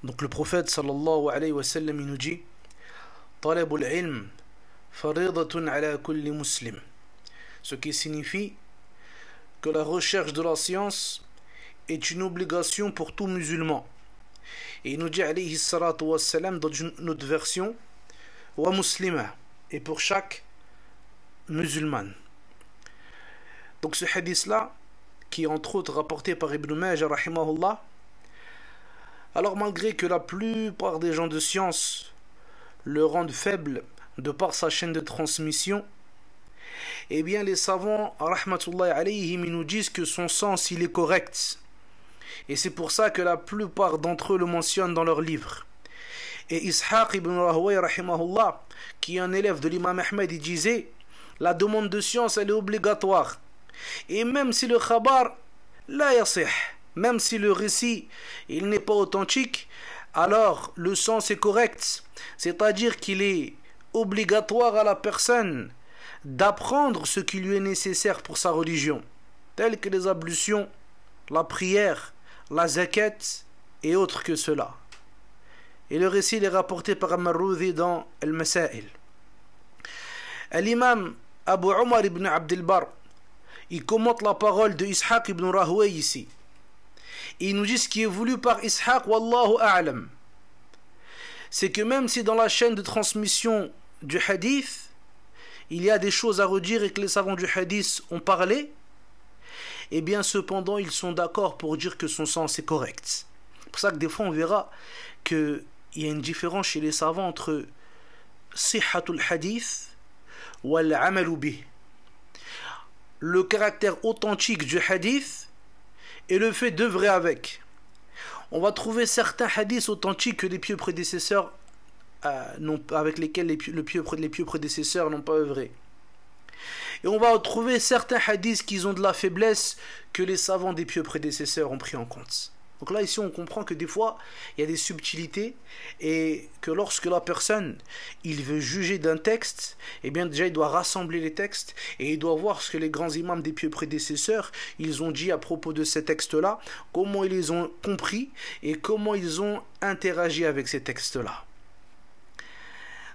Donc le prophète sallallahu alayhi wa sallam il nous dit Talabul ilm faridatun ala kulli muslim, ce qui signifie que la recherche de la science est une obligation pour tout musulman. Et il nous dit alayhi salatu wa salam dans une autre version wa muslima, et pour chaque musulman. Donc ce hadith là, qui est entre autres rapporté par Ibn Majah rahimahullah, alors malgré que la plupart des gens de science le rendent faible de par sa chaîne de transmission, eh bien les savants rahmatullahi alayhim nous disent que son sens il est correct, et c'est pour ça que la plupart d'entre eux le mentionnent dans leurs livres. Et Ishaq ibn Rahway rahimahullah, qui est un élève de l'imam Ahmed, il disait la demande de science elle est obligatoire, et même si le khabar la yasih, même si le récit il n'est pas authentique, alors le sens est correct, c'est-à-dire qu'il est obligatoire à la personne d'apprendre ce qui lui est nécessaire pour sa religion, telles que les ablutions, la prière, la zakat et autres que cela. Et le récit est rapporté par Al-Marruzi dans Al-Masail. L'imam Abu Umar ibn Abd al-Barr, il commente la parole de Ishaq ibn Rahway ici. Et il nous dit ce qui est voulu par Ishaq, wallahu a'lam, c'est que même si dans la chaîne de transmission du hadith, il y a des choses à redire et que les savants du hadith ont parlé, et bien cependant ils sont d'accord pour dire que son sens est correct. C'est pour ça que des fois on verra qu'il y a une différence chez les savants entre sihhatul hadith wal amalu bih, le caractère authentique du hadith et le fait d'œuvrer avec. On va trouver certains hadiths authentiques que les pieux prédécesseurs avec lesquels les pieux prédécesseurs n'ont pas œuvré. Et on va trouver certains hadiths qui ont de la faiblesse que les savants des pieux prédécesseurs ont pris en compte. Donc là ici on comprend que des fois il y a des subtilités, et que lorsque la personne il veut juger d'un texte, et bien déjà il doit rassembler les textes et il doit voir ce que les grands imams des pieux prédécesseurs ils ont dit à propos de ces textes là, comment ils les ont compris et comment ils ont interagi avec ces textes là.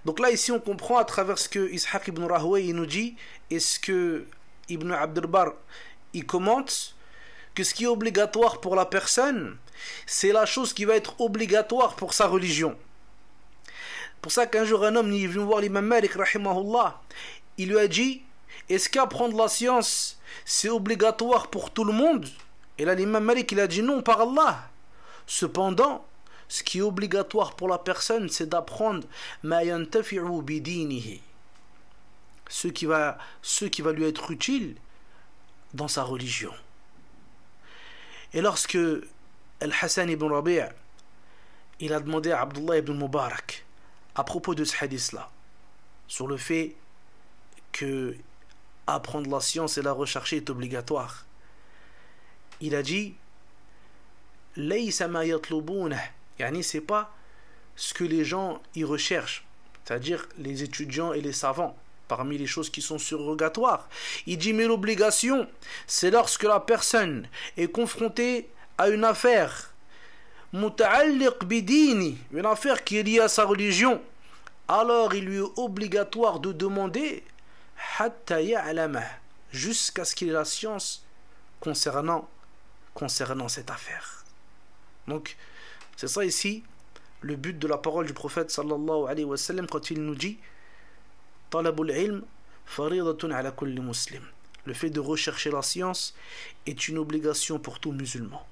Donc là ici on comprend à travers ce que Ishaq ibn Rahway il nous dit et ce que Ibn Abd al-Barr il commente, que ce qui est obligatoire pour la personne, c'est la chose qui va être obligatoire pour sa religion. Pour ça qu'un jour un homme est venu voir l'imam Malik rahimahullah, il lui a dit est-ce qu'apprendre la science c'est obligatoire pour tout le monde? Et là l'imam Malik il a dit non, par Allah. Cependant ce qui est obligatoire pour la personne c'est d'apprendre ma yantafi'u bidinihi, ce qui va lui être utile dans sa religion. Et lorsque Al-Hassan ibn Rabi' il a demandé à Abdullah ibn Mubarak à propos de ce hadith-là, sur le fait que apprendre la science et la rechercher est obligatoire, il a dit Laysa ma yatlubunah, yani c'est pas ce que les gens y recherchent, c'est-à-dire les étudiants et les savants, parmi les choses qui sont surrogatoires. Il dit mais l'obligation c'est lorsque la personne est confrontée à une affaire muta'alliq bidini, une affaire qui est liée à sa religion, alors il lui est obligatoire de demander hatta ya'lama, jusqu'à ce qu'il ait la science concernant cette affaire. Donc c'est ça ici le but de la parole du prophète sallallahu alayhi wa sallam quand il nous dit Talabul ilm faridatun ala kulli muslim, le fait de rechercher la science est une obligation pour tout musulman.